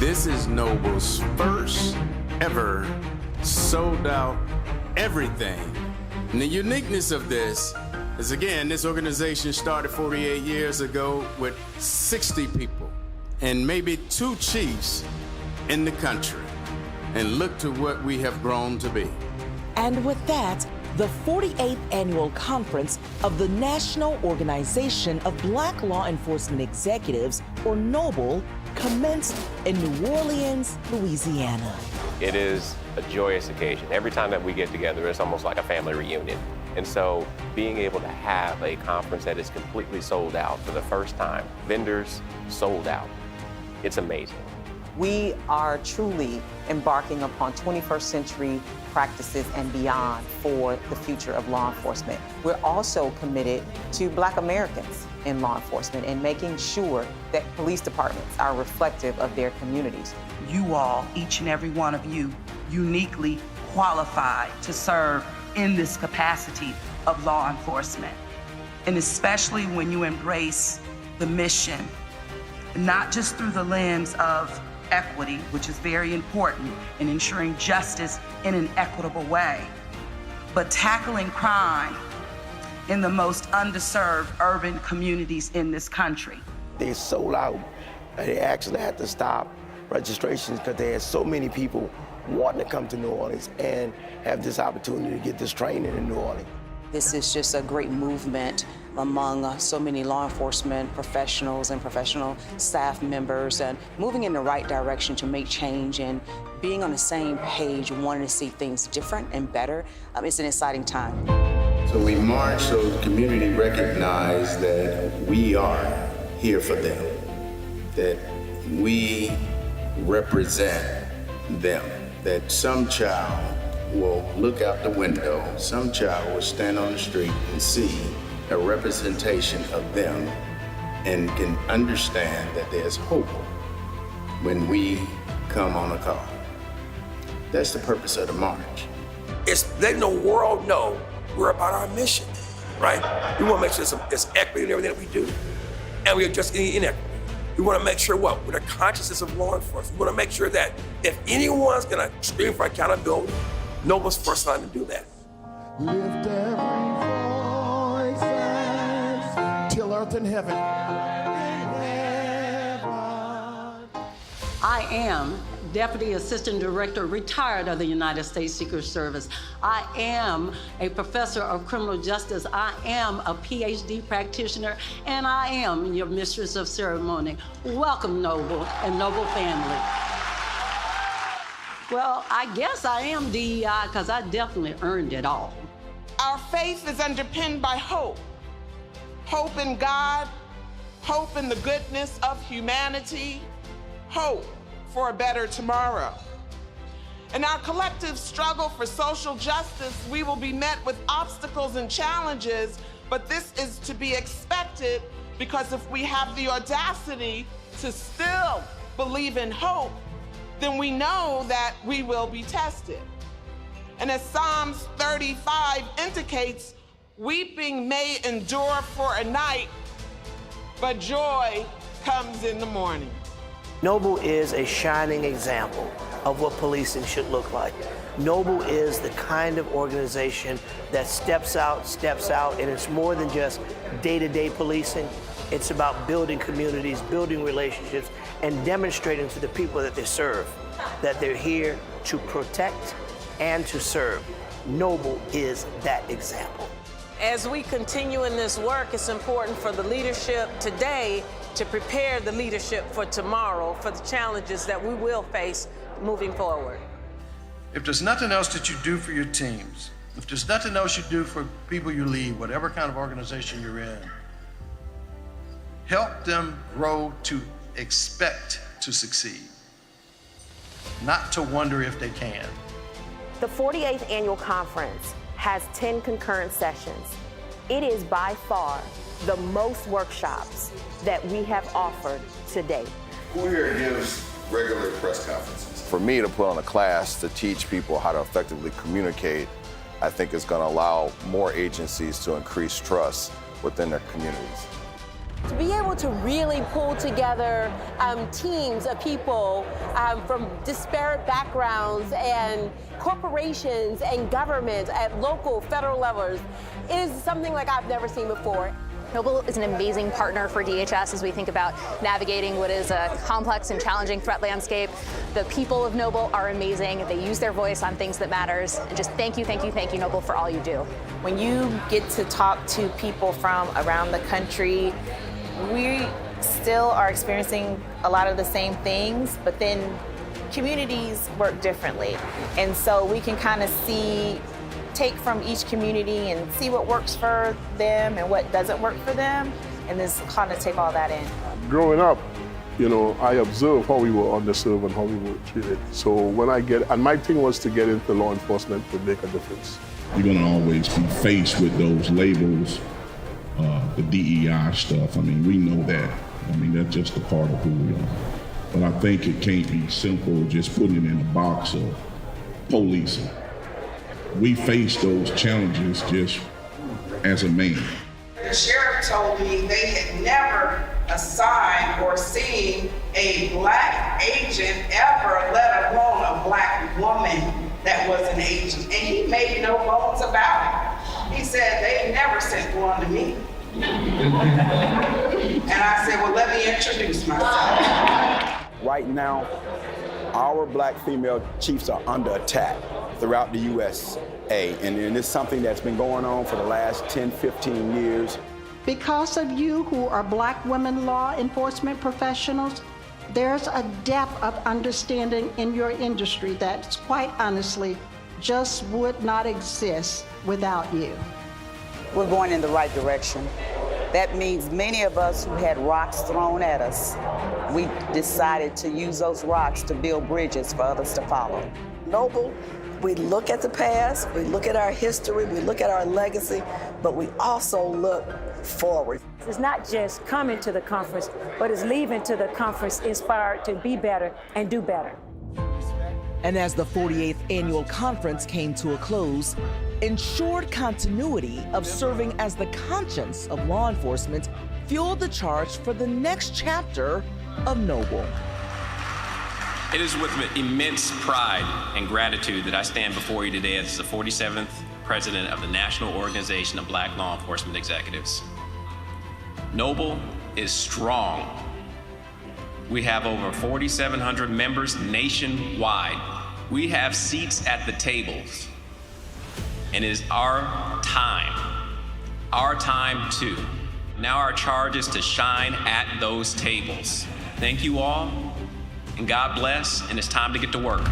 This is Noble's first ever sold out everything. And the uniqueness of this is, again, this organization started 48 years ago with 60 people and maybe 2 chiefs in the country. And look to what we have grown to be. And with that, the 48th Annual Conference of the National Organization of Black Law Enforcement Executives, or NOBLE, commenced in New Orleans, Louisiana. It is a joyous occasion. Every time that we get together, it's almost like a family reunion. And so being able to have a conference that is completely sold out for the first time, vendors sold out, it's amazing. We are truly embarking upon 21st century practices and beyond for the future of law enforcement. We're also committed to Black Americans in law enforcement and making sure that police departments are reflective of their communities. You all, each and every one of you, uniquely qualified to serve in this capacity of law enforcement. And especially when you embrace the mission, not just through the lens of equity, which is very important in ensuring justice in an equitable way, but tackling crime in the most underserved urban communities in this country. They sold out. They actually had to stop registrations because they had so many people wanting to come to New Orleans and have this opportunity to get this training in New Orleans. This is just a great movement among so many law enforcement professionals and professional staff members, and moving in the right direction to make change and being on the same page, wanting to see things different and better. It's an exciting time. So we march so the community recognize that we are here for them, that we represent them, that some child will look out the window, some child will stand on the street and see a representation of them and can understand that there's hope when we come on a call. That's the purpose of the march. It's letting the world know we're about our mission, right? We want to make sure it's equity in everything that we do, and we address any inequity. We want to make sure with the consciousness of law enforcement, we want to make sure that if anyone's going to scream for accountability, Noble's first line to do that. Lift every voice till earth and heaven. I am Deputy Assistant Director, retired of the United States Secret Service. I am a professor of criminal justice. I am a PhD practitioner, and I am your mistress of ceremony. Welcome, Noble and Noble family. Well, I guess I am DEI because I definitely earned it all. Our faith is underpinned by hope. Hope in God, hope in the goodness of humanity, hope for a better tomorrow. In our collective struggle for social justice, we will be met with obstacles and challenges, but this is to be expected because if we have the audacity to still believe in hope, then we know that we will be tested. And as Psalms 35 indicates, weeping may endure for a night, but joy comes in the morning. Noble is a shining example of what policing should look like. Noble is the kind of organization that steps out, and it's more than just day-to-day policing. It's about building communities, building relationships, and demonstrating to the people that they serve that they're here to protect and to serve. Noble is that example. As we continue in this work, it's important for the leadership today to prepare the leadership for tomorrow, for the challenges that we will face moving forward. If there's nothing else that you do for your teams, if there's nothing else you do for people you lead, whatever kind of organization you're in, help them grow to expect to succeed, not to wonder if they can. The 48th Annual Conference has 10 concurrent sessions. It is by far the most workshops that we have offered to date. Who here gives regular press conferences? For me to put on a class to teach people how to effectively communicate, I think is going to allow more agencies to increase trust within their communities. To be able to really pull together teams of people from disparate backgrounds and corporations and government at local, federal levels is something like I've never seen before. Noble is an amazing partner for DHS as we think about navigating what is a complex and challenging threat landscape. The people of Noble are amazing. They use their voice on things that matters. And just thank you, Noble, for all you do. When you get to talk to people from around the country, we still are experiencing a lot of the same things, but then communities work differently. And so we can kind of take from each community and see what works for them and what doesn't work for them, and just kind of take all that in. Growing up, I observed how we were underserved and how we were treated. So and my thing was to get into law enforcement to make a difference. You're gonna always be faced with those labels, the DEI stuff. I mean, we know that. I mean, that's just a part of who we are. But I think it can't be simple just putting it in a box of policing. We face those challenges just as a man. The sheriff told me they had never assigned or seen a black agent ever, let alone a black woman that was an agent. And he made no bones about it. He said, they never sent one to me. And I said, well, let me introduce myself. Right now, our black female chiefs are under attack throughout the USA, and it's something that's been going on for the last 10, 15 years. Because of you who are black women law enforcement professionals, there's a depth of understanding in your industry that, quite honestly, just would not exist without you. We're going in the right direction. That means many of us who had rocks thrown at us, we decided to use those rocks to build bridges for others to follow. Noble, we look at the past, we look at our history, we look at our legacy, but we also look forward. It's not just coming to the conference, but it's leaving to the conference inspired to be better and do better. And as the 48th annual conference came to a close, ensured continuity of serving as the conscience of law enforcement fueled the charge for the next chapter of Noble. It is with immense pride and gratitude that I stand before you today as the 47th President of the National Organization of Black Law Enforcement Executives. Noble is strong. We have over 4,700 members nationwide. We have seats at the tables. And it is our time too. Now our charge is to shine at those tables. Thank you all, and God bless, and it's time to get to work.